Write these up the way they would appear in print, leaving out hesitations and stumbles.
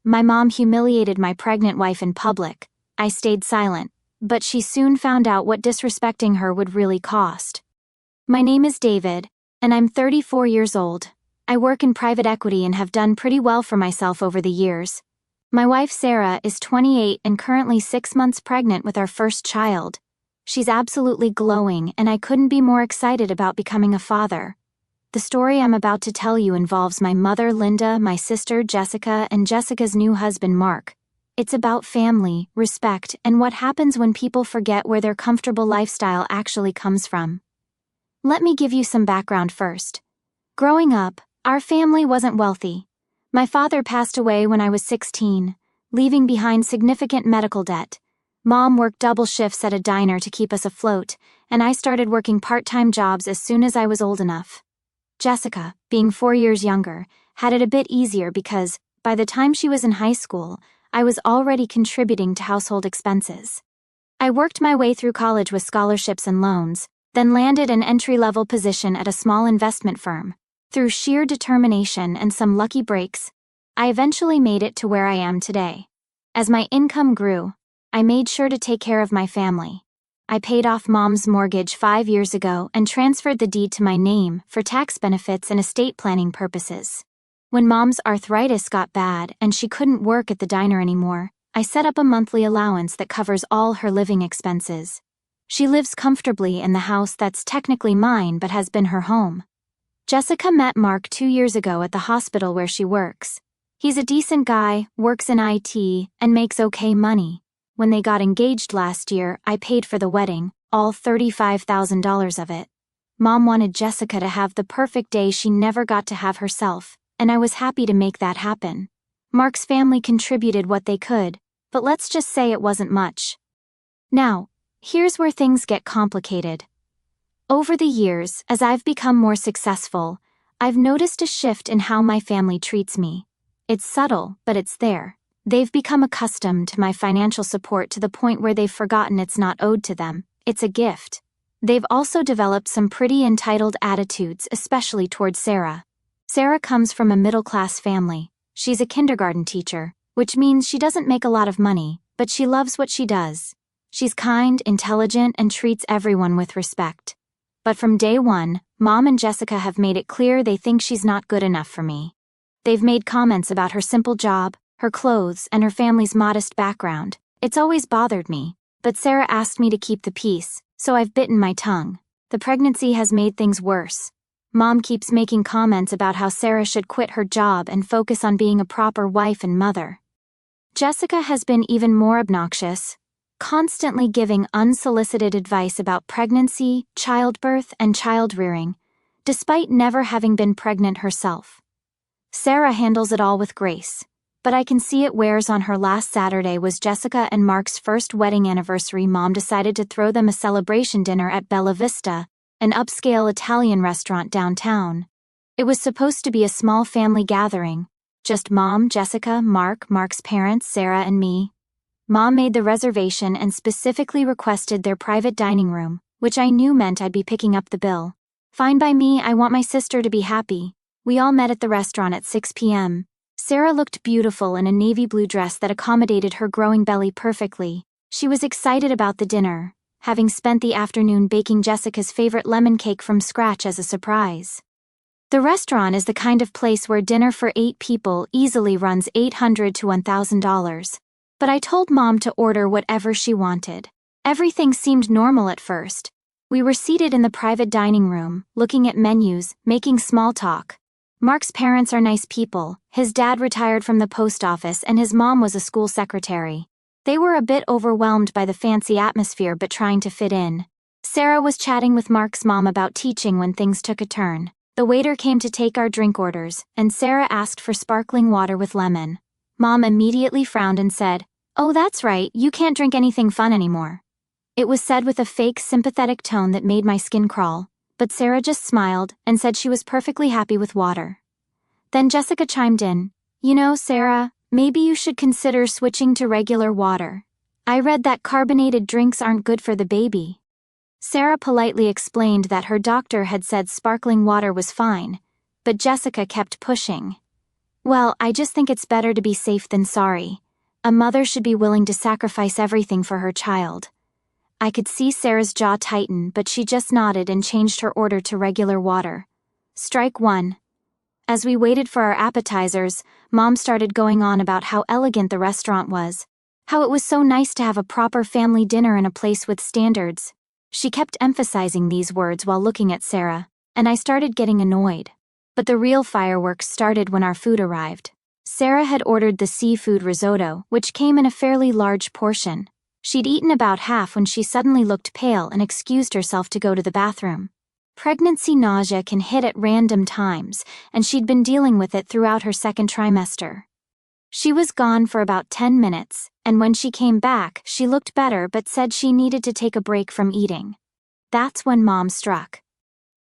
My mom humiliated my pregnant wife in public. I stayed silent, but she soon found out what disrespecting her would really cost. My name is David, and I'm 34 years old. I work in private equity and have done pretty well for myself over the years. My wife Sarah is 28 and currently 6 months pregnant with our first child. She's absolutely glowing, and I couldn't be more excited about becoming a father. The story I'm about to tell you involves my mother Linda, my sister Jessica, and Jessica's new husband Mark. It's about family, respect, and what happens when people forget where their comfortable lifestyle actually comes from. Let me give you some background first. Growing up, our family wasn't wealthy. My father passed away when I was 16, leaving behind significant medical debt. Mom worked double shifts at a diner to keep us afloat, and I started working part-time jobs as soon as I was old enough. Jessica, being 4 years younger, had it a bit easier because, by the time she was in high school, I was already contributing to household expenses. I worked my way through college with scholarships and loans, then landed an entry-level position at a small investment firm. Through sheer determination and some lucky breaks, I eventually made it to where I am today. As my income grew, I made sure to take care of my family. I paid off Mom's mortgage 5 years ago and transferred the deed to my name for tax benefits and estate planning purposes. When Mom's arthritis got bad and she couldn't work at the diner anymore, I set up a monthly allowance that covers all her living expenses. She lives comfortably in the house that's technically mine but has been her home. Jessica met Mark 2 years ago at the hospital where she works. He's a decent guy, works in IT, and makes okay money. When they got engaged last year, I paid for the wedding, all $35,000 of it. Mom wanted Jessica to have the perfect day she never got to have herself, and I was happy to make that happen. Mark's family contributed what they could, but let's just say it wasn't much. Now, here's where things get complicated. Over the years, as I've become more successful, I've noticed a shift in how my family treats me. It's subtle, but it's there. They've become accustomed to my financial support to the point where they've forgotten it's not owed to them, it's a gift. They've also developed some pretty entitled attitudes, especially towards Sarah. Sarah comes from a middle-class family. She's a kindergarten teacher, which means she doesn't make a lot of money, but she loves what she does. She's kind, intelligent, and treats everyone with respect. But from day one, Mom and Jessica have made it clear they think she's not good enough for me. They've made comments about her simple job, her clothes, and her family's modest background. It's always bothered me, but Sarah asked me to keep the peace, so I've bitten my tongue. The pregnancy has made things worse. Mom keeps making comments about how Sarah should quit her job and focus on being a proper wife and mother. Jessica has been even more obnoxious, constantly giving unsolicited advice about pregnancy, childbirth, and child-rearing, despite never having been pregnant herself. Sarah handles it all with grace, but I can see it wears on her. Last Saturday was Jessica and Mark's first wedding anniversary. Mom decided to throw them a celebration dinner at Bella Vista, an upscale Italian restaurant downtown. It was supposed to be a small family gathering, just Mom, Jessica, Mark, Mark's parents, Sarah, and me. Mom made the reservation and specifically requested their private dining room, which I knew meant I'd be picking up the bill. Fine by me, I want my sister to be happy. We all met at the restaurant at 6 p.m. Sarah looked beautiful in a navy blue dress that accommodated her growing belly perfectly. She was excited about the dinner, having spent the afternoon baking Jessica's favorite lemon cake from scratch as a surprise. The restaurant is the kind of place where dinner for 8 people easily runs $800 to $1,000. But I told Mom to order whatever she wanted. Everything seemed normal at first. We were seated in the private dining room, looking at menus, making small talk. Mark's parents are nice people. His dad retired from the post office and his mom was a school secretary. They were a bit overwhelmed by the fancy atmosphere but trying to fit in. Sarah was chatting with Mark's mom about teaching when things took a turn. The waiter came to take our drink orders, and Sarah asked for sparkling water with lemon. Mom immediately frowned and said, "Oh, that's right, you can't drink anything fun anymore." It was said with a fake sympathetic tone that made my skin crawl, but Sarah just smiled and said she was perfectly happy with water. Then Jessica chimed in, "You know, Sarah, maybe you should consider switching to regular water. I read that carbonated drinks aren't good for the baby." Sarah politely explained that her doctor had said sparkling water was fine, but Jessica kept pushing. Well, I just think it's better to be safe than sorry. A mother should be willing to sacrifice everything for her child. I could see Sarah's jaw tighten, but she just nodded and changed her order to regular water. Strike one. As we waited for our appetizers, Mom started going on about how elegant the restaurant was, how it was so nice to have a proper family dinner in a place with standards. She kept emphasizing these words while looking at Sarah, and I started getting annoyed. But the real fireworks started when our food arrived. Sarah had ordered the seafood risotto, which came in a fairly large portion. She'd eaten about half when she suddenly looked pale and excused herself to go to the bathroom. Pregnancy nausea can hit at random times, and she'd been dealing with it throughout her second trimester. She was gone for about 10 minutes, and when she came back, she looked better but said she needed to take a break from eating. That's when Mom struck.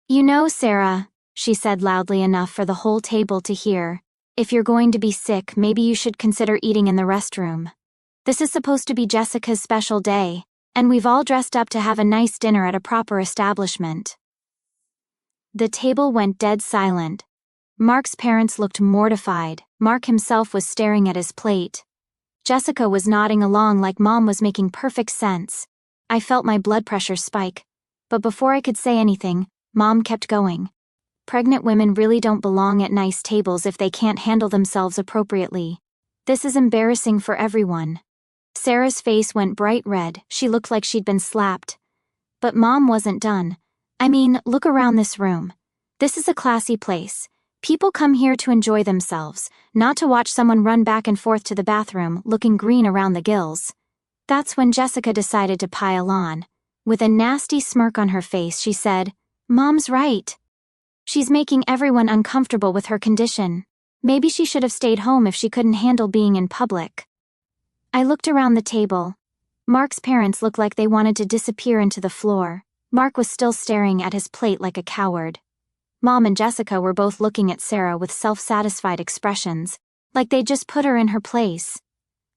"You know, Sarah," she said loudly enough for the whole table to hear, "if you're going to be sick, maybe you should consider eating in the restroom. This is supposed to be Jessica's special day, and we've all dressed up to have a nice dinner at a proper establishment." The table went dead silent. Mark's parents looked mortified. Mark himself was staring at his plate. Jessica was nodding along like Mom was making perfect sense. I felt my blood pressure spike. But before I could say anything, Mom kept going. "Pregnant women really don't belong at nice tables if they can't handle themselves appropriately. This is embarrassing for everyone." Sarah's face went bright red. She looked like she'd been slapped. But Mom wasn't done. "I mean, look around this room. This is a classy place. People come here to enjoy themselves, not to watch someone run back and forth to the bathroom looking green around the gills." That's when Jessica decided to pile on. With a nasty smirk on her face, she said, "Mom's right. She's making everyone uncomfortable with her condition. Maybe she should have stayed home if she couldn't handle being in public." I looked around the table. Mark's parents looked like they wanted to disappear into the floor. Mark was still staring at his plate like a coward. Mom and Jessica were both looking at Sarah with self-satisfied expressions, like they'd just put her in her place.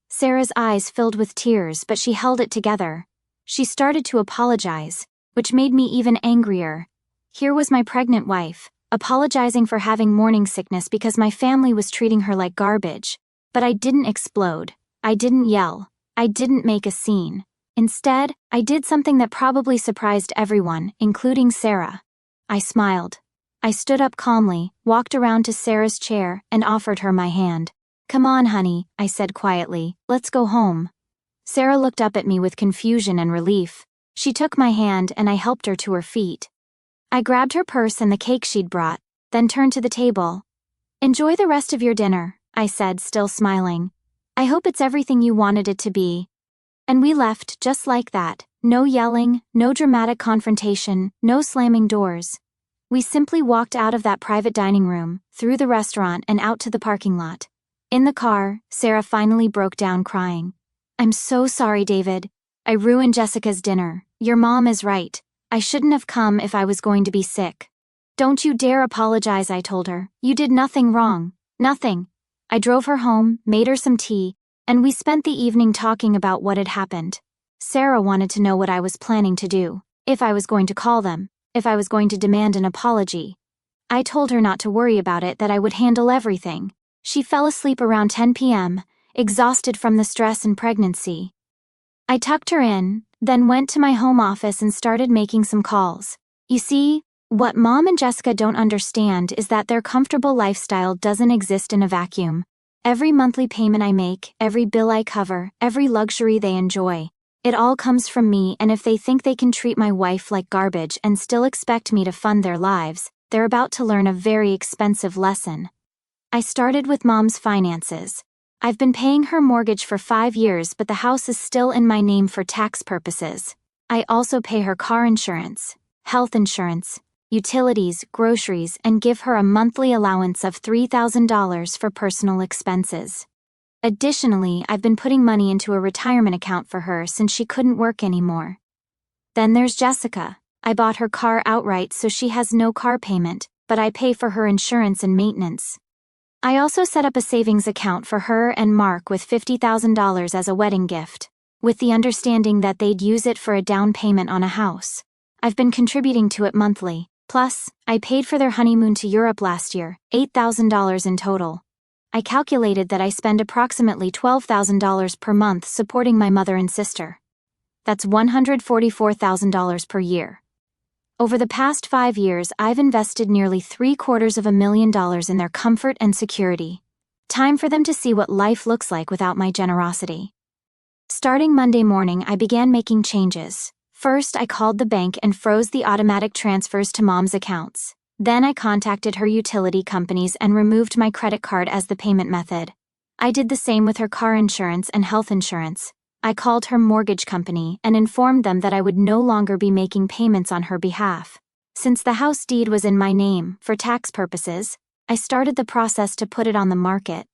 Sarah's eyes filled with tears, but she held it together. She started to apologize, which made me even angrier. Here was my pregnant wife, apologizing for having morning sickness because my family was treating her like garbage. But I didn't explode. I didn't yell. I didn't make a scene. Instead, I did something that probably surprised everyone, including Sarah. I smiled. I stood up calmly, walked around to Sarah's chair, and offered her my hand. "Come on, honey," I said quietly. "Let's go home." Sarah looked up at me with confusion and relief. She took my hand and I helped her to her feet. I grabbed her purse and the cake she'd brought, then turned to the table. "Enjoy the rest of your dinner," I said, still smiling. "I hope it's everything you wanted it to be." And we left just like that. No yelling, no dramatic confrontation, no slamming doors. We simply walked out of that private dining room, through the restaurant and out to the parking lot. In the car, Sarah finally broke down crying. "I'm so sorry, David. I ruined Jessica's dinner. Your mom is right. I shouldn't have come if I was going to be sick." "Don't you dare apologize," I told her. "You did nothing wrong. Nothing." I drove her home, made her some tea, and we spent the evening talking about what had happened. Sarah wanted to know what I was planning to do, if I was going to call them, if I was going to demand an apology. I told her not to worry about it, that I would handle everything. She fell asleep around 10 p.m., exhausted from the stress and pregnancy. I tucked her in, then went to my home office and started making some calls. You see, what Mom and Jessica don't understand is that their comfortable lifestyle doesn't exist in a vacuum. Every monthly payment I make, every bill I cover, every luxury they enjoy, it all comes from me, and if they think they can treat my wife like garbage and still expect me to fund their lives, they're about to learn a very expensive lesson. I started with Mom's finances. I've been paying her mortgage for 5 years, but the house is still in my name for tax purposes. I also pay her car insurance, health insurance, utilities, groceries, and give her a monthly allowance of $3,000 for personal expenses. Additionally, I've been putting money into a retirement account for her since she couldn't work anymore. Then there's Jessica. I bought her car outright so she has no car payment, but I pay for her insurance and maintenance. I also set up a savings account for her and Mark with $50,000 as a wedding gift, with the understanding that they'd use it for a down payment on a house. I've been contributing to it monthly. Plus, I paid for their honeymoon to Europe last year, $8,000 in total. I calculated that I spend approximately $12,000 per month supporting my mother and sister. That's $144,000 per year. Over the past 5 years, I've invested nearly $750,000 in their comfort and security. Time for them to see what life looks like without my generosity. Starting Monday morning, I began making changes. First, I called the bank and froze the automatic transfers to Mom's accounts. Then I contacted her utility companies and removed my credit card as the payment method. I did the same with her car insurance and health insurance. I called her mortgage company and informed them that I would no longer be making payments on her behalf. Since the house deed was in my name, for tax purposes, I started the process to put it on the market.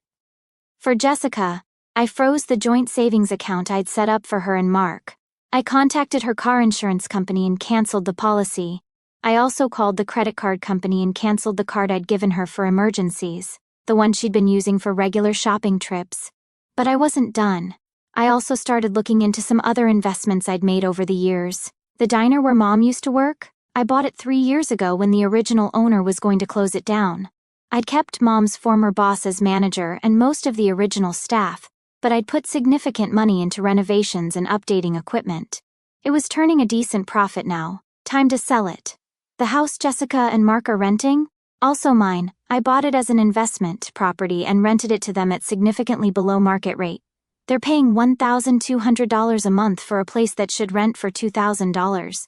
For Jessica, I froze the joint savings account I'd set up for her and Mark. I contacted her car insurance company and canceled the policy. I also called the credit card company and canceled the card I'd given her for emergencies, the one she'd been using for regular shopping trips. But I wasn't done. I also started looking into some other investments I'd made over the years. The diner where Mom used to work, I bought it 3 years ago when the original owner was going to close it down. I'd kept Mom's former boss as manager and most of the original staff, but I'd put significant money into renovations and updating equipment. It was turning a decent profit now. Time to sell it. The house Jessica and Mark are renting? Also mine. I bought it as an investment property and rented it to them at significantly below market rate. They're paying $1,200 a month for a place that should rent for $2,000.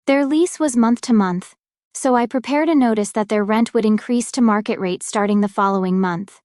Their lease was month to month, so I prepared a notice that their rent would increase to market rate starting the following month.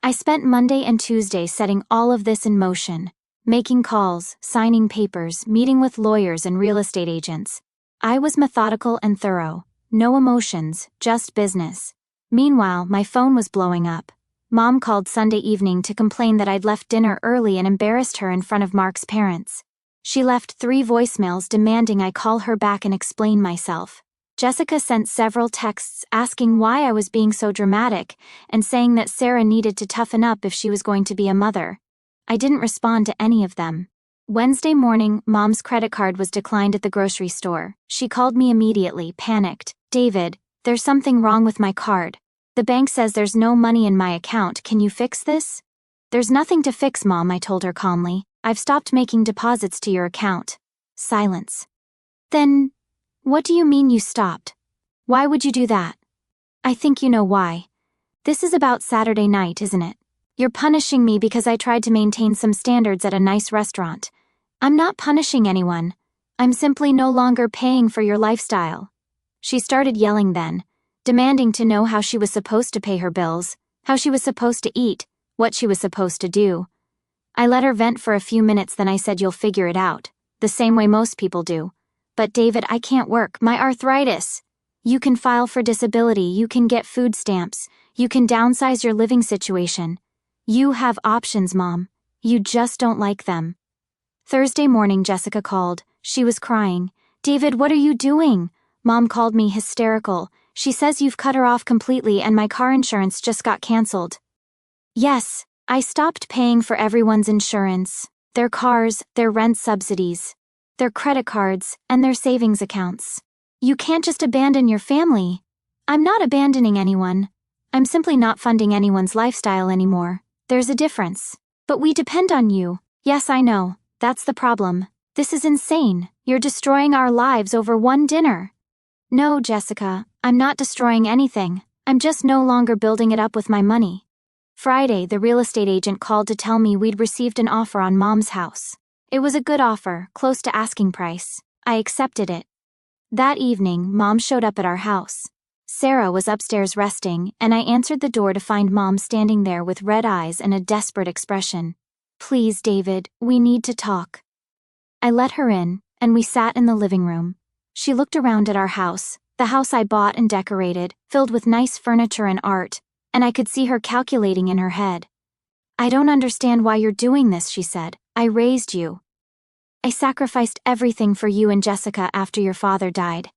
I spent Monday and Tuesday setting all of this in motion, making calls, signing papers, meeting with lawyers and real estate agents. I was methodical and thorough. No emotions, just business. Meanwhile, my phone was blowing up. Mom called Sunday evening to complain that I'd left dinner early and embarrassed her in front of Mark's parents. She left 3 voicemails demanding I call her back and explain myself. Jessica sent several texts asking why I was being so dramatic and saying that Sarah needed to toughen up if she was going to be a mother. I didn't respond to any of them. Wednesday morning, Mom's credit card was declined at the grocery store. She called me immediately, panicked. "David, there's something wrong with my card. The bank says there's no money in my account. Can you fix this?" "There's nothing to fix, Mom," I told her calmly. "I've stopped making deposits to your account." Silence. "Then, what do you mean you stopped? Why would you do that?" "I think you know why. This is about Saturday night, isn't it? You're punishing me because I tried to maintain some standards at a nice restaurant. I'm not punishing anyone. I'm simply no longer paying for your lifestyle." She started yelling then, demanding to know how she was supposed to pay her bills, how she was supposed to eat, what she was supposed to do. I let her vent for a few minutes, then I said, "You'll figure it out, the same way most people do." "But David, I can't work, my arthritis." "You can file for disability, you can get food stamps, you can downsize your living situation. You have options, Mom. You just don't like them." Thursday morning, Jessica called. She was crying. "David, what are you doing?" Mom called me hysterical. "She says you've cut her off completely and my car insurance just got canceled." "Yes, I stopped paying for everyone's insurance, their cars, their rent subsidies, their credit cards, and their savings accounts. You can't just abandon your family." "I'm not abandoning anyone. I'm simply not funding anyone's lifestyle anymore. There's a difference. But we depend on you." "Yes, I know. That's the problem. This is insane. You're destroying our lives over one dinner." "No, Jessica, I'm not destroying anything. I'm just no longer building it up with my money." Friday, the real estate agent called to tell me we'd received an offer on Mom's house. It was a good offer, close to asking price. I accepted it. That evening, Mom showed up at our house. Sarah was upstairs resting, and I answered the door to find Mom standing there with red eyes and a desperate expression. "Please, David, we need to talk." I let her in, and we sat in the living room. She looked around at our house, the house I bought and decorated, filled with nice furniture and art, and I could see her calculating in her head. "I don't understand why you're doing this," she said. "I raised you. I sacrificed everything for you and Jessica after your father died.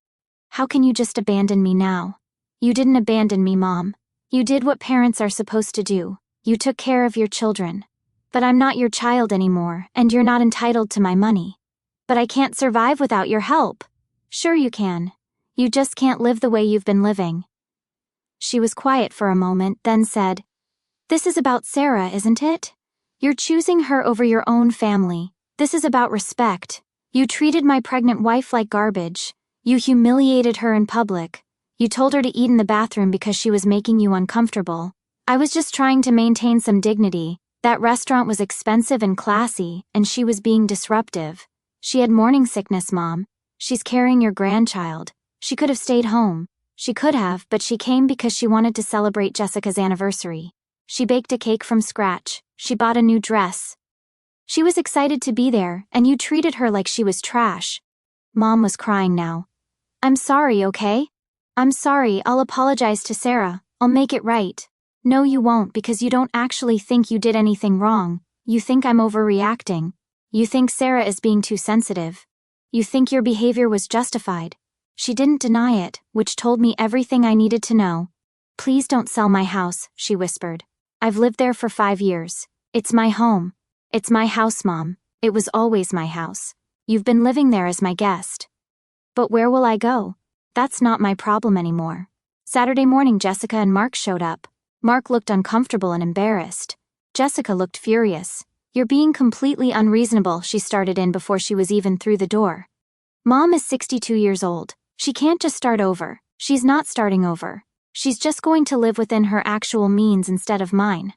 How can you just abandon me now?" "You didn't abandon me, Mom. You did what parents are supposed to do. You took care of your children. But I'm not your child anymore, and you're not entitled to my money." "But I can't survive without your help." "Sure you can. You just can't live the way you've been living." She was quiet for a moment, then said, This is about Sarah, isn't it? You're choosing her over your own family. This is about respect. You treated my pregnant wife like garbage. You humiliated her in public. You told her to eat in the bathroom because she was making you uncomfortable. I was just trying to maintain some dignity. That restaurant was expensive and classy, and she was being disruptive. She had morning sickness, Mom. She's carrying your grandchild. She could have stayed home. She could have, but she came because she wanted to celebrate Jessica's anniversary. She baked a cake from scratch. She bought a new dress. She was excited to be there, and you treated her like she was trash. Mom was crying now. I'm sorry, okay? I'm sorry, I'll apologize to Sarah. I'll make it right. No, you won't, because you don't actually think you did anything wrong. You think I'm overreacting. You think Sarah is being too sensitive. You think your behavior was justified. She didn't deny it, which told me everything I needed to know. Please don't sell my house, she whispered. I've lived there for 5 years. It's my home. It's my house, Mom. It was always my house. You've been living there as my guest. But where will I go? That's not my problem anymore. Saturday morning, Jessica and Mark showed up. Mark looked uncomfortable and embarrassed. Jessica looked furious. You're being completely unreasonable, she started in before she was even through the door. Mom is 62 years old. She can't just start over. She's not starting over. She's just going to live within her actual means instead of mine.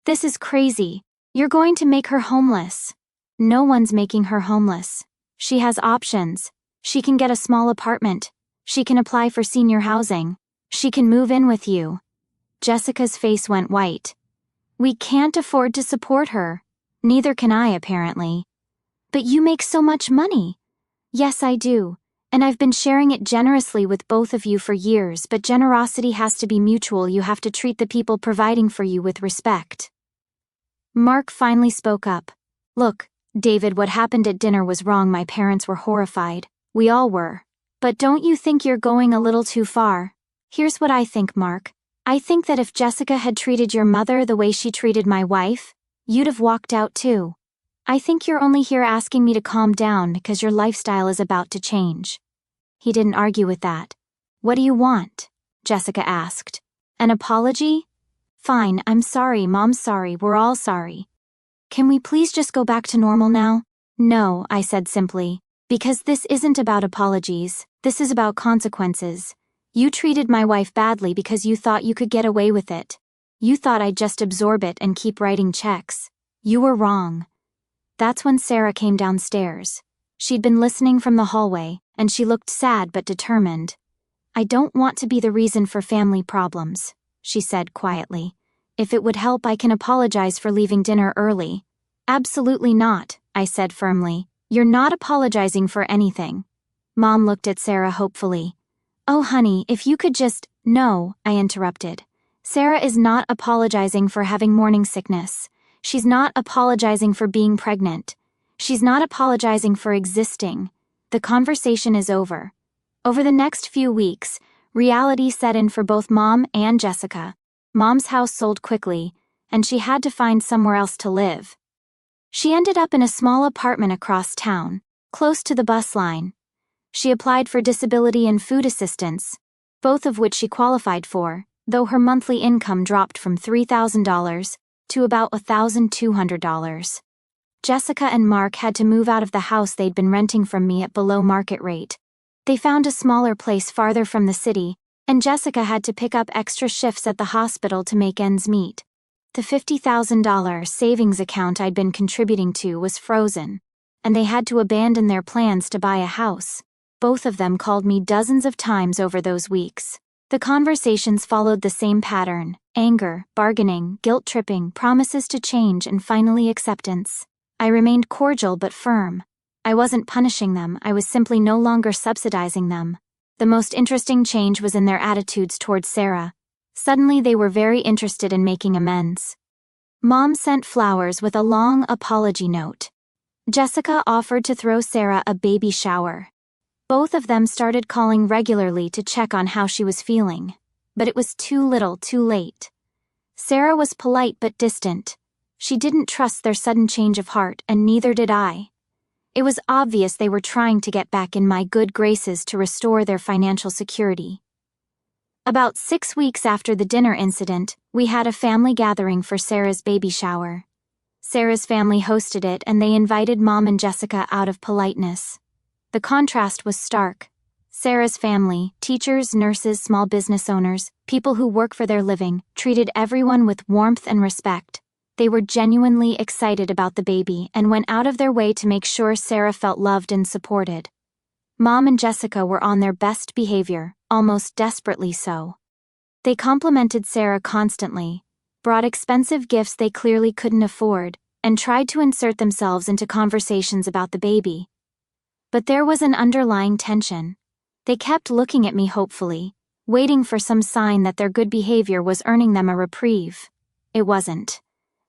This is crazy. You're going to make her homeless. No one's making her homeless. She has options. She can get a small apartment. She can apply for senior housing. She can move in with you. Jessica's face went white. We can't afford to support her. Neither can I, apparently. But you make so much money. Yes, I do. And I've been sharing it generously with both of you for years, but generosity has to be mutual. You have to treat the people providing for you with respect. Mark finally spoke up. Look, David, what happened at dinner was wrong. My parents were horrified. We all were. But don't you think you're going a little too far? Here's what I think, Mark. I think that if Jessica had treated your mother the way she treated my wife, you'd have walked out too. I think you're only here asking me to calm down because your lifestyle is about to change. He didn't argue with that. What do you want? Jessica asked. An apology? Fine, I'm sorry, Mom, sorry, we're all sorry. Can we please just go back to normal now? No, I said simply. Because this isn't about apologies, this is about consequences. You treated my wife badly because you thought you could get away with it. You thought I'd just absorb it and keep writing checks. You were wrong. That's when Sarah came downstairs. She'd been listening from the hallway, and she looked sad but determined. I don't want to be the reason for family problems, she said quietly. If it would help, I can apologize for leaving dinner early. Absolutely not, I said firmly. You're not apologizing for anything. Mom looked at Sarah hopefully. Oh, honey, if you could just... No, I interrupted. Sarah is not apologizing for having morning sickness. She's not apologizing for being pregnant. She's not apologizing for existing. The conversation is over. Over the next few weeks, reality set in for both Mom and Jessica. Mom's house sold quickly, and she had to find somewhere else to live. She ended up in a small apartment across town, close to the bus line. She applied for disability and food assistance, both of which she qualified for, though her monthly income dropped from $3,000 to about $1,200. Jessica and Mark had to move out of the house they'd been renting from me at below market rate. They found a smaller place farther from the city, and Jessica had to pick up extra shifts at the hospital to make ends meet. The $50,000 savings account I'd been contributing to was frozen, and they had to abandon their plans to buy a house. Both of them called me dozens of times over those weeks. The conversations followed the same pattern: anger, bargaining, guilt-tripping, promises to change, and finally acceptance. I remained cordial but firm. I wasn't punishing them, I was simply no longer subsidizing them. The most interesting change was in their attitudes towards Sarah. Suddenly they were very interested in making amends. Mom sent flowers with a long apology note. Jessica offered to throw Sarah a baby shower. Both of them started calling regularly to check on how she was feeling. But it was too little, too late. Sarah was polite but distant. She didn't trust their sudden change of heart, and neither did I. It was obvious they were trying to get back in my good graces to restore their financial security. About 6 weeks after the dinner incident, we had a family gathering for Sarah's baby shower. Sarah's family hosted it and they invited Mom and Jessica out of politeness. The contrast was stark. Sarah's family, teachers, nurses, small business owners, people who work for their living, treated everyone with warmth and respect. They were genuinely excited about the baby and went out of their way to make sure Sarah felt loved and supported. Mom and Jessica were on their best behavior, almost desperately so. They complimented Sarah constantly, brought expensive gifts they clearly couldn't afford, and tried to insert themselves into conversations about the baby. But there was an underlying tension. They kept looking at me hopefully, waiting for some sign that their good behavior was earning them a reprieve. It wasn't.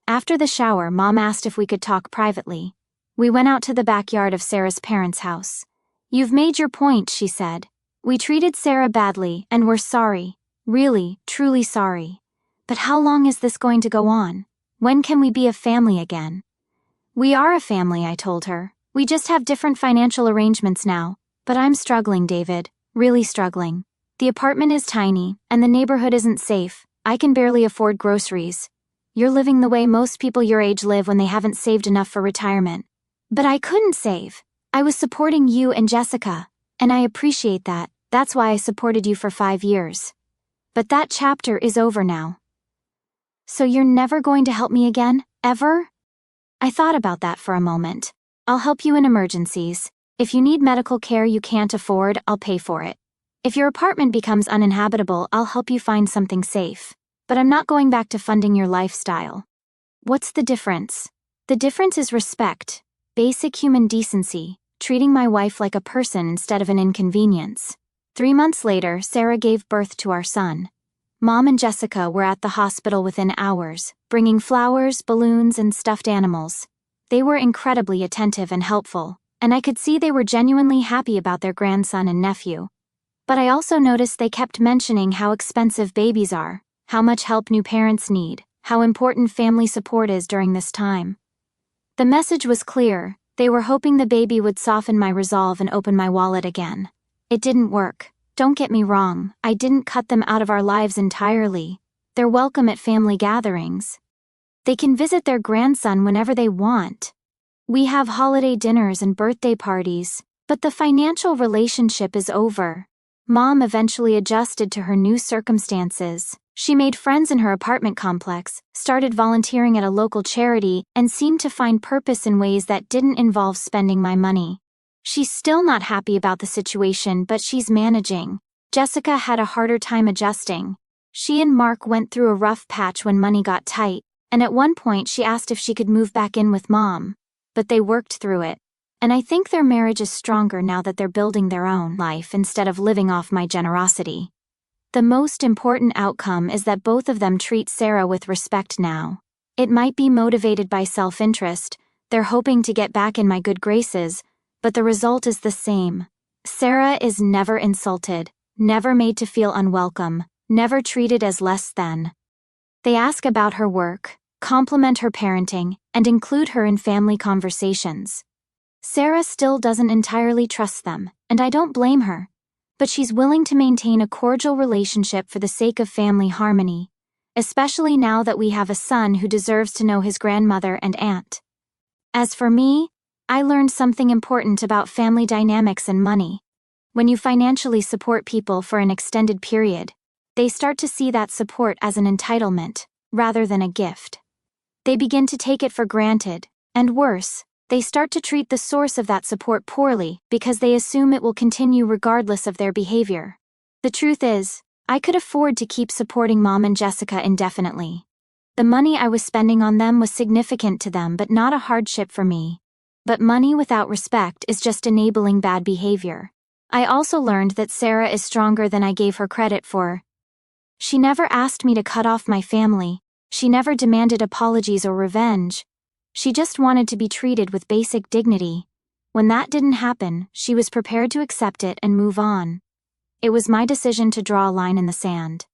After the shower, Mom asked if we could talk privately. We went out to the backyard of Sarah's parents' house. "You've made your point," she said. "We treated Sarah badly, and we're sorry. Really, truly sorry. But how long is this going to go on? When can we be a family again?" "We are a family," I told her. "We just have different financial arrangements now. But I'm struggling, David. Really struggling. The apartment is tiny, and the neighborhood isn't safe. I can barely afford groceries. You're living the way most people your age live when they haven't saved enough for retirement. But I couldn't save. I was supporting you and Jessica, and I appreciate that. That's why I supported you for 5 years. But that chapter is over now." "So you're never going to help me again? Ever?" I thought about that for a moment. "I'll help you in emergencies. If you need medical care you can't afford, I'll pay for it. If your apartment becomes uninhabitable, I'll help you find something safe. But I'm not going back to funding your lifestyle." What's the difference? The difference is respect. Basic human decency, treating my wife like a person instead of an inconvenience. 3 months later, Sarah gave birth to our son. Mom and Jessica were at the hospital within hours, bringing flowers, balloons, and stuffed animals. They were incredibly attentive and helpful, and I could see they were genuinely happy about their grandson and nephew. But I also noticed they kept mentioning how expensive babies are, how much help new parents need, how important family support is during this time. The message was clear. They were hoping the baby would soften my resolve and open my wallet again. It didn't work. Don't get me wrong, I didn't cut them out of our lives entirely. They're welcome at family gatherings. They can visit their grandson whenever they want. We have holiday dinners and birthday parties, but the financial relationship is over. Mom eventually adjusted to her new circumstances. She made friends in her apartment complex, started volunteering at a local charity, and seemed to find purpose in ways that didn't involve spending my money. She's still not happy about the situation, but she's managing. Jessica had a harder time adjusting. She and Mark went through a rough patch when money got tight, and at one point she asked if she could move back in with Mom. But they worked through it. And I think their marriage is stronger now that they're building their own life instead of living off my generosity. The most important outcome is that both of them treat Sarah with respect now. It might be motivated by self-interest, they're hoping to get back in my good graces, but the result is the same. Sarah is never insulted, never made to feel unwelcome, never treated as less than. They ask about her work, compliment her parenting, and include her in family conversations. Sarah still doesn't entirely trust them, and I don't blame her. But she's willing to maintain a cordial relationship for the sake of family harmony, especially now that we have a son who deserves to know his grandmother and aunt. As for me, I learned something important about family dynamics and money. When you financially support people for an extended period, they start to see that support as an entitlement, rather than a gift. They begin to take it for granted, and worse, they start to treat the source of that support poorly because they assume it will continue regardless of their behavior. The truth is, I could afford to keep supporting Mom and Jessica indefinitely. The money I was spending on them was significant to them but not a hardship for me. But money without respect is just enabling bad behavior. I also learned that Sarah is stronger than I gave her credit for. She never asked me to cut off my family. She never demanded apologies or revenge. She just wanted to be treated with basic dignity. When that didn't happen, she was prepared to accept it and move on. It was my decision to draw a line in the sand.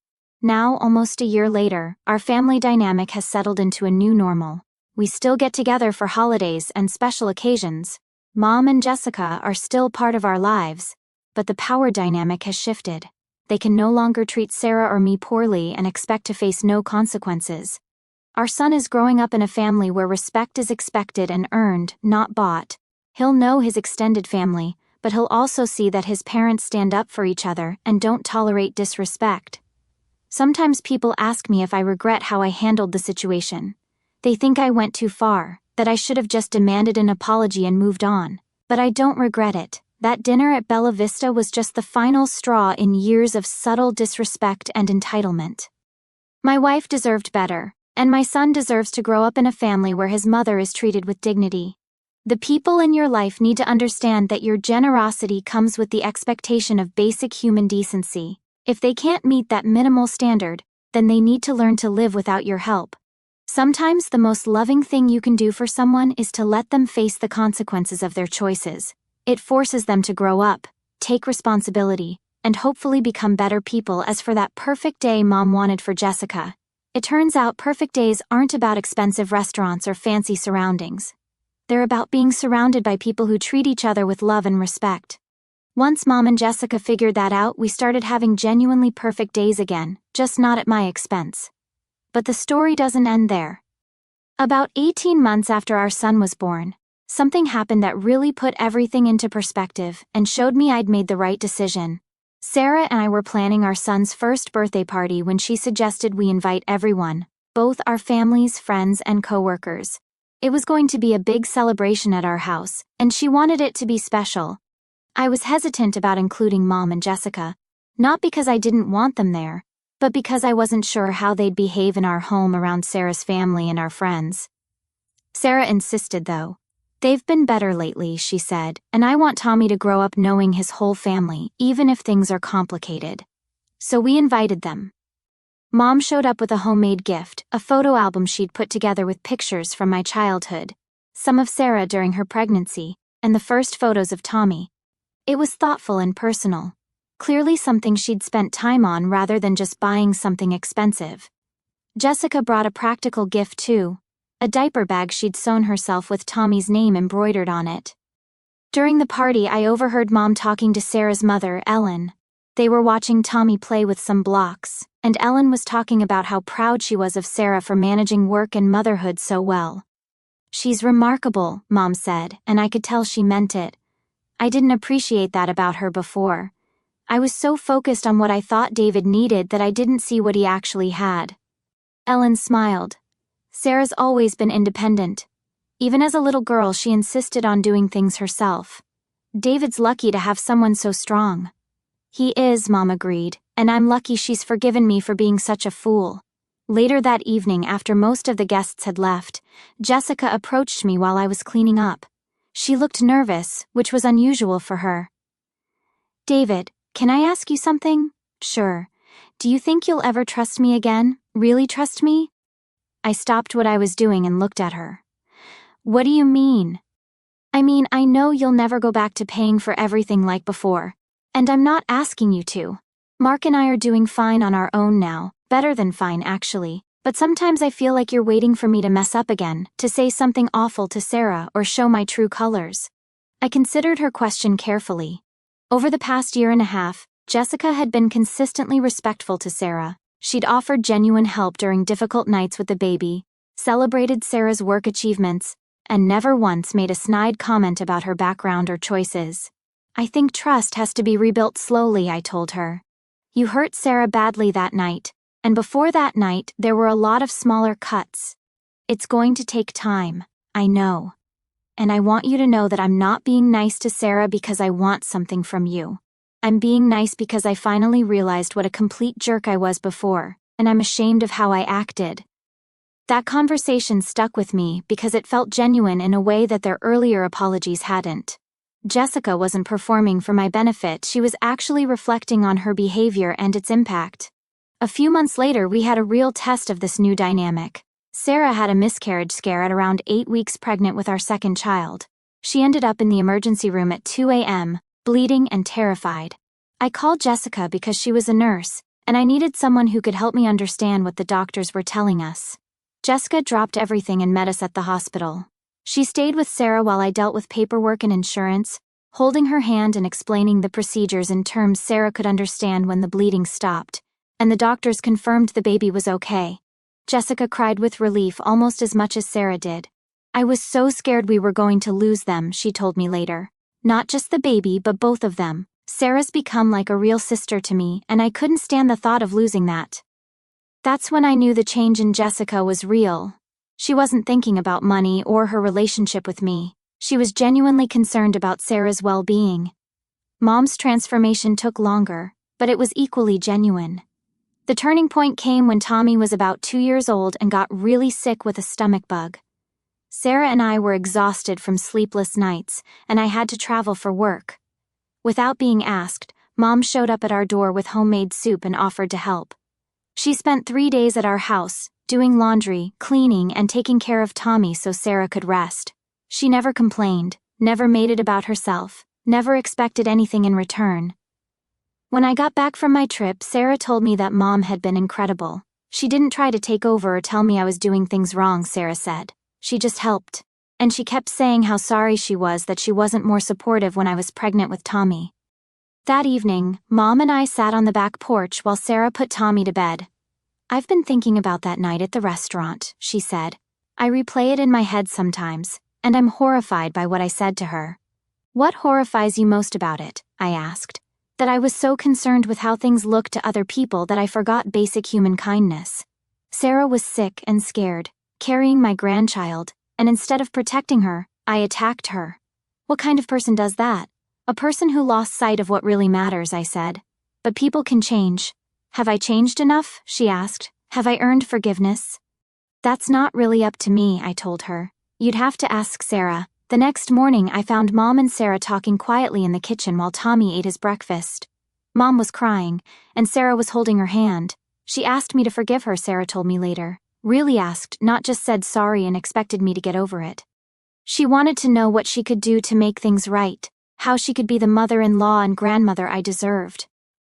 Now, almost a year later, our family dynamic has settled into a new normal. We still get together for holidays and special occasions. Mom and Jessica are still part of our lives, but the power dynamic has shifted. They can no longer treat Sarah or me poorly and expect to face no consequences. Our son is growing up in a family where respect is expected and earned, not bought. He'll know his extended family, but he'll also see that his parents stand up for each other and don't tolerate disrespect. Sometimes people ask me if I regret how I handled the situation. They think I went too far, that I should have just demanded an apology and moved on. But I don't regret it. That dinner at Bella Vista was just the final straw in years of subtle disrespect and entitlement. My wife deserved better, and my son deserves to grow up in a family where his mother is treated with dignity. The people in your life need to understand that your generosity comes with the expectation of basic human decency. If they can't meet that minimal standard, then they need to learn to live without your help. Sometimes the most loving thing you can do for someone is to let them face the consequences of their choices. It forces them to grow up, take responsibility, and hopefully become better people. As for that perfect day Mom wanted for Jessica, it turns out perfect days aren't about expensive restaurants or fancy surroundings. They're about being surrounded by people who treat each other with love and respect. Once Mom and Jessica figured that out, we started having genuinely perfect days again, just not at my expense. But the story doesn't end there. About 18 months after our son was born, something happened that really put everything into perspective and showed me I'd made the right decision. Sarah and I were planning our son's first birthday party when she suggested we invite everyone, both our families, friends, and coworkers. It was going to be a big celebration at our house, and she wanted it to be special. I was hesitant about including Mom and Jessica, not because I didn't want them there, but because I wasn't sure how they'd behave in our home around Sarah's family and our friends. Sarah insisted though. They've been better lately, she said, and I want Tommy to grow up knowing his whole family, even if things are complicated. So we invited them. Mom showed up with a homemade gift, a photo album she'd put together with pictures from my childhood, some of Sarah during her pregnancy, and the first photos of Tommy. It was thoughtful and personal, clearly something she'd spent time on rather than just buying something expensive. Jessica brought a practical gift too, a diaper bag she'd sewn herself with Tommy's name embroidered on it. During the party, I overheard Mom talking to Sarah's mother, Ellen. They were watching Tommy play with some blocks, and Ellen was talking about how proud she was of Sarah for managing work and motherhood so well. "She's remarkable," Mom said, and I could tell she meant it. I didn't appreciate that about her before. I was so focused on what I thought David needed that I didn't see what he actually had. Ellen smiled. Sarah's always been independent. Even as a little girl, she insisted on doing things herself. David's lucky to have someone so strong. He is, Mom agreed, and I'm lucky she's forgiven me for being such a fool. Later that evening, after most of the guests had left, Jessica approached me while I was cleaning up. She looked nervous, which was unusual for her. "David, can I ask you something?" "Sure. Do you think you'll ever trust me again? Really trust me?" I stopped what I was doing and looked at her. "What do you mean?" "I mean, I know you'll never go back to paying for everything like before. And I'm not asking you to. Mark and I are doing fine on our own now, better than fine actually, but sometimes I feel like you're waiting for me to mess up again, to say something awful to Sarah or show my true colors." I considered her question carefully. Over the past year and a half, Jessica had been consistently respectful to Sarah. She'd offered genuine help during difficult nights with the baby, celebrated Sarah's work achievements, and never once made a snide comment about her background or choices. "I think trust has to be rebuilt slowly," I told her. "You hurt Sarah badly that night, and before that night there were a lot of smaller cuts. It's going to take time, I know. And I want you to know that I'm not being nice to Sarah because I want something from you. I'm being nice because I finally realized what a complete jerk I was before, and I'm ashamed of how I acted." That conversation stuck with me because it felt genuine in a way that their earlier apologies hadn't. Jessica wasn't performing for my benefit, she was actually reflecting on her behavior and its impact. A few months later, we had a real test of this new dynamic. Sarah had a miscarriage scare at around 8 weeks pregnant with our second child. She ended up in the emergency room at 2 a.m., bleeding and terrified. I called Jessica because she was a nurse, and I needed someone who could help me understand what the doctors were telling us. Jessica dropped everything and met us at the hospital. She stayed with Sarah while I dealt with paperwork and insurance, holding her hand and explaining the procedures in terms Sarah could understand when the bleeding stopped, and the doctors confirmed the baby was okay. Jessica cried with relief almost as much as Sarah did. "I was so scared we were going to lose them," she told me later. "Not just the baby, but both of them. Sarah's become like a real sister to me, and I couldn't stand the thought of losing that." That's when I knew the change in Jessica was real. She wasn't thinking about money or her relationship with me. She was genuinely concerned about Sarah's well-being. Mom's transformation took longer, but it was equally genuine. The turning point came when Tommy was about 2 years old and got really sick with a stomach bug. Sarah and I were exhausted from sleepless nights, and I had to travel for work. Without being asked, Mom showed up at our door with homemade soup and offered to help. She spent 3 days at our house, doing laundry, cleaning, and taking care of Tommy so Sarah could rest. She never complained, never made it about herself, never expected anything in return. When I got back from my trip, Sarah told me that Mom had been incredible. She didn't try to take over or tell me I was doing things wrong, Sarah said. She just helped. And she kept saying how sorry she was that she wasn't more supportive when I was pregnant with Tommy. That evening, Mom and I sat on the back porch while Sarah put Tommy to bed. "I've been thinking about that night at the restaurant," she said. "I replay it in my head sometimes, and I'm horrified by what I said to her." "What horrifies you most about it?" I asked. "That I was so concerned with how things looked to other people that I forgot basic human kindness." Sarah was sick and scared, carrying my grandchild, and instead of protecting her, I attacked her. "What kind of person does that?" "A person who lost sight of what really matters," I said. "But people can change." "Have I changed enough?" she asked. "Have I earned forgiveness?" "That's not really up to me," I told her. "You'd have to ask Sarah." The next morning, I found Mom and Sarah talking quietly in the kitchen while Tommy ate his breakfast. Mom was crying, and Sarah was holding her hand. She asked me to forgive her, Sarah told me later. Really asked, not just said sorry and expected me to get over it. She wanted to know what she could do to make things right, how she could be the mother-in-law and grandmother I deserved.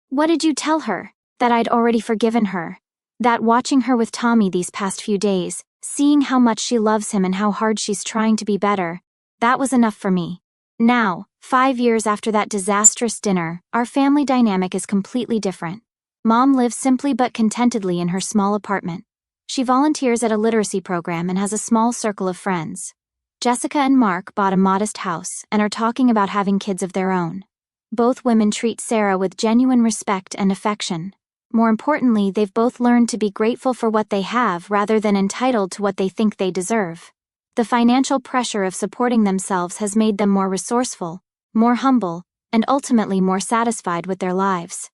"What did you tell her?" "That I'd already forgiven her. That watching her with Tommy these past few days, seeing how much she loves him and how hard she's trying to be better, that was enough for me." Now, 5 years after that disastrous dinner, our family dynamic is completely different. Mom lives simply but contentedly in her small apartment. She volunteers at a literacy program and has a small circle of friends. Jessica and Mark bought a modest house and are talking about having kids of their own. Both women treat Sarah with genuine respect and affection. More importantly, they've both learned to be grateful for what they have rather than entitled to what they think they deserve. The financial pressure of supporting themselves has made them more resourceful, more humble, and ultimately more satisfied with their lives.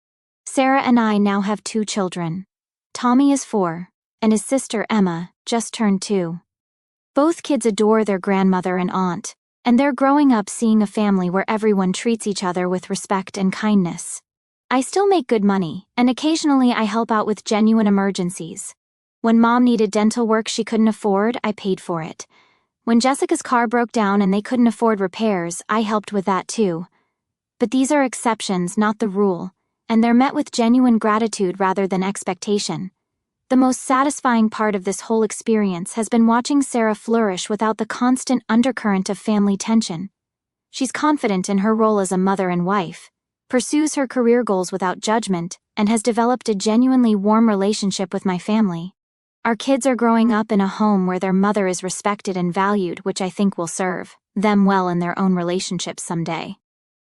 Sarah and I now have 2 children. Tommy is 4, and his sister Emma just turned 2. Both kids adore their grandmother and aunt, and they're growing up seeing a family where everyone treats each other with respect and kindness. I still make good money, and occasionally I help out with genuine emergencies. When Mom needed dental work she couldn't afford, I paid for it. When Jessica's car broke down and they couldn't afford repairs, I helped with that too. But these are exceptions, not the rule, and they're met with genuine gratitude rather than expectation. The most satisfying part of this whole experience has been watching Sarah flourish without the constant undercurrent of family tension. She's confident in her role as a mother and wife, pursues her career goals without judgment, and has developed a genuinely warm relationship with my family. Our kids are growing up in a home where their mother is respected and valued, which I think will serve them well in their own relationships someday.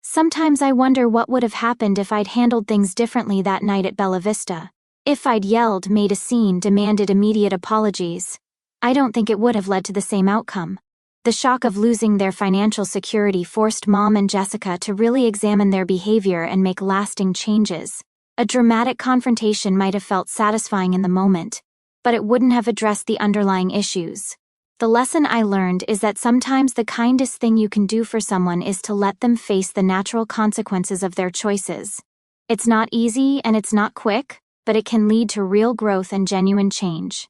Sometimes I wonder what would have happened if I'd handled things differently that night at Bella Vista. If I'd yelled, made a scene, demanded immediate apologies. I don't think it would have led to the same outcome. The shock of losing their financial security forced Mom and Jessica to really examine their behavior and make lasting changes. A dramatic confrontation might have felt satisfying in the moment, but it wouldn't have addressed the underlying issues. The lesson I learned is that sometimes the kindest thing you can do for someone is to let them face the natural consequences of their choices. It's not easy and it's not quick, but it can lead to real growth and genuine change.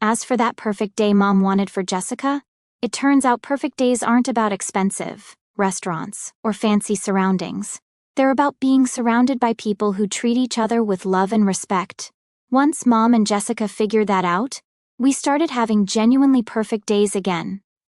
As for that perfect day Mom wanted for Jessica, it turns out perfect days aren't about expensive restaurants or fancy surroundings. They're about being surrounded by people who treat each other with love and respect. Once Mom and Jessica figured that out, we started having genuinely perfect days again.